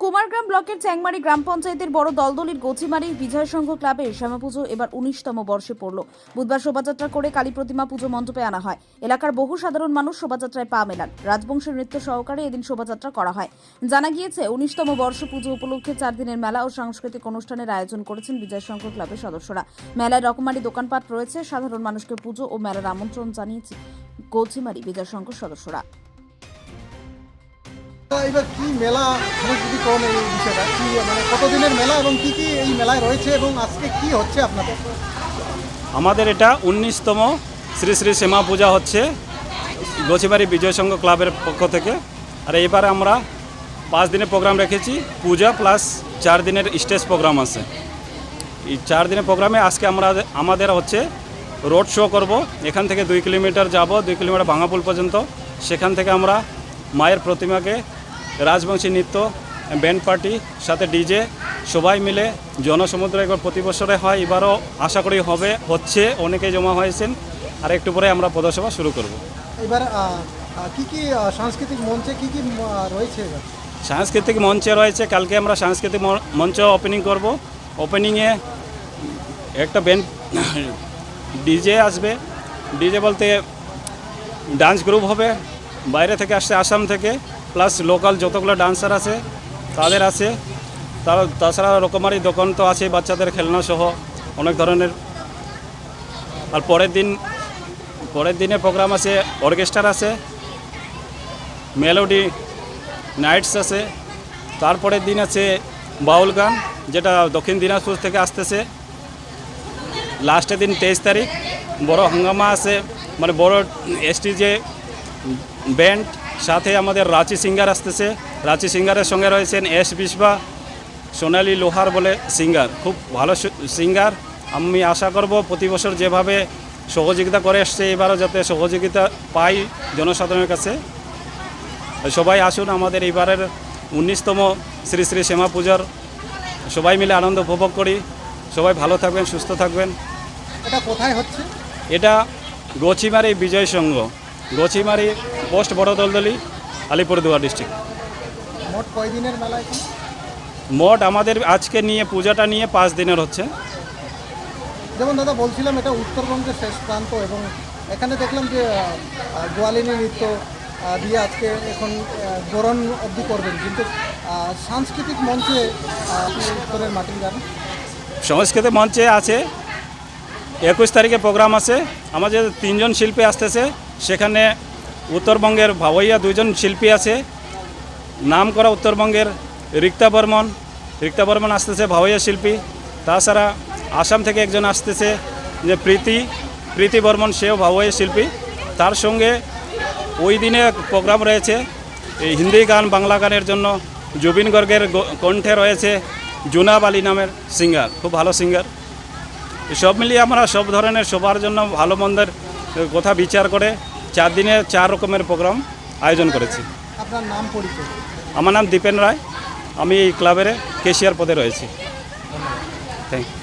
কুমারগ্রাম ব্লকের চ্যাংমারি গ্রাম পঞ্চায়েতের বড় দলদলির গোচিমারি বিজয় সংঘ ক্লাবের শ্যামা পুজো এবার 19তম বর্ষে পড়ল। বুধবার শোভাযাত্রা করে কালী প্রতিমা পুজো মণ্ডপে আনা হয়। এলাকার বহু সাধারণ মানুষ শোভাযাত্রায় পা মেলান। রাজবংশের নৃত্য সহকারে এদিন শোভাযাত্রা করা হয়। জানা গিয়েছে 19তম বর্ষ পুজো উপলক্ষে 4 দিনের মেলা ও সাংস্কৃতিক অনুষ্ঠানের আয়োজন করেছেন বিজয় সংঘ ক্লাবের সদস্যরা। মেলায় রকমারি দোকানপাট রয়েছে। সাধারণ মানুষকে পুজো ও মেলার আমন্ত্রণ জানিয়েছে গোচিমারি বিজয় সংঘ সদস্যরা। এবার কি মেলা যদি কোন এই বিষয়টা কি মানে কতদিনের মেলা এবং কি কি এই মেলায় রয়েছে এবং আজকে কি হচ্ছে আপনাদের? আমাদের এটা 19তম শ্রী শ্রী শ্যামা পূজা হচ্ছে গোচিমারি বিজয় সংঘ ক্লাবের পক্ষ থেকে। আর এবারে আমরা 5 দিনের প্রোগ্রাম রেখেছি, পূজা প্লাস 4 দিনের স্টেজ প্রোগ্রাম আছে। এই 4 দিনের প্রোগ্রামে আজকে আমাদের হচ্ছে রোড শো করব। এখান থেকে 2 কিলোমিটার যাব, 2 কিলোমিটার ভাঙাপুল পর্যন্ত। সেখান থেকে আমরা মায়ের প্রতিমাকে রাজবংশী নৃত্য, ব্যান্ড পার্টি সাথে ডিজে সবাই মিলে জনসমুদ্র একবার প্রতি বছরে হয়, এবারও আশা করি হচ্ছে। অনেকেই জমা হয়েছেন। আর একটু পরে আমরা পদসভা শুরু করব। এবার কি কি সাংস্কৃতিক মঞ্চে কি কি রয়েছে? এবার সাংস্কৃতিক মঞ্চে রয়েছে, কালকে আমরা সাংস্কৃতিক মঞ্চ ওপেনিং করব। ওপেনিংয়ে একটা ব্যান্ড ডিজে আসবে। ডিজে বলতে ডান্স গ্রুপ হবে, বাইরে থেকে আসছে আসাম থেকে, প্লাস লোকাল যতগুলো ডান্সার আছে তাদের আছে। তাছাড়া রকমারি দোকান তো আছে, বাচ্চাদের খেলনা সহ অনেক ধরনের। আর পরের দিনে প্রোগ্রাম আছে, অর্কেস্ট্রা আছে, মেলোডি নাইটস আছে। তারপরের দিন আছে বাউল গান, যেটা দক্ষিণ দিনাজপুর থেকে আসতেছে। লাস্টের দিন 23 তারিখ বড় হাঙ্গামা আছে, মানে বড় স্টেজে ব্যান্ড, সাথে আমাদের রাঁচি সিঙ্গার আসতেছে। রাঁচি সিঙ্গারের সঙ্গে রয়েছেন এস বিশবা, সোনালি লোহার বলে সিঙ্গার, খুব ভালো সিঙ্গার। আমি আশা করব প্রতি বছর যেভাবে সহযোগিতা করে আসছে এবারও যাতে সহযোগিতা পাই জনসাধারণের কাছে। সবাই আসুন আমাদের এবারের 19তম শ্রী শ্রী শ্যামা পূজার সবাই মিলে আনন্দ উপভোগ করি। সবাই ভালো থাকবেন, সুস্থ থাকবেন। এটা কোথায় হচ্ছে? এটা গোচিমারি বিজয় সংঘ, গোচিমারি পোস্ট বড় দলদলি, আলিপুরদুয়ার ডিস্ট্রিক্ট। মোট কয় দিনের মেলা এখানে? মোট আমাদের আজকে নিয়ে পূজাটা নিয়ে 5 দিনের হচ্ছে। যেমন দাদা বলছিলাম, এটা উত্তরবঙ্গের শেষ প্রান্ত এবং এখানে দেখলাম যে গোয়ালিনী নৃত্য দিয়ে আজকে এখন গরণ অবধি করবেন, কিন্তু সাংস্কৃতিক মঞ্চে আপনি উত্তরের মাটির গান সংস্কৃতি মঞ্চে আছে 21 তারিখে প্রোগ্রাম আছে। আমাদের 3 জন শিল্পী আসতেছে। সেখানে উত্তরবঙ্গের ভাওয়াইয়া 2 জন শিল্পী আছে। নাম করা উত্তরবঙ্গের রিক্তা বর্মন আসতেছে, ভাওয়াইয়া শিল্পী। তাছাড়া আসাম থেকে একজন আসতেছে, যে প্রীতি বর্মন, সেও ভাওয়াইয়া শিল্পী। তার সঙ্গে ওই দিনে প্রোগ্রাম রয়েছে এই হিন্দি গান, বাংলা গানের জন্য জুবিন গর্গের কণ্ঠে রয়েছে জুনাব আলী নামের সিঙ্গার, খুব ভালো সিঙ্গার। সব মিলিয়ে আমরা সব ধরনের সবার জন্য ভালো মন্দের কথা বিচার করে 4 দিনে 4 রকমের প্রোগ্রাম আয়োজন করেছি। আপনার নাম পরিচয়? আমার নাম দীপেন রায়, আমি এই ক্লাবের ক্যাশিয়ার পদে রয়েছি। Thank you.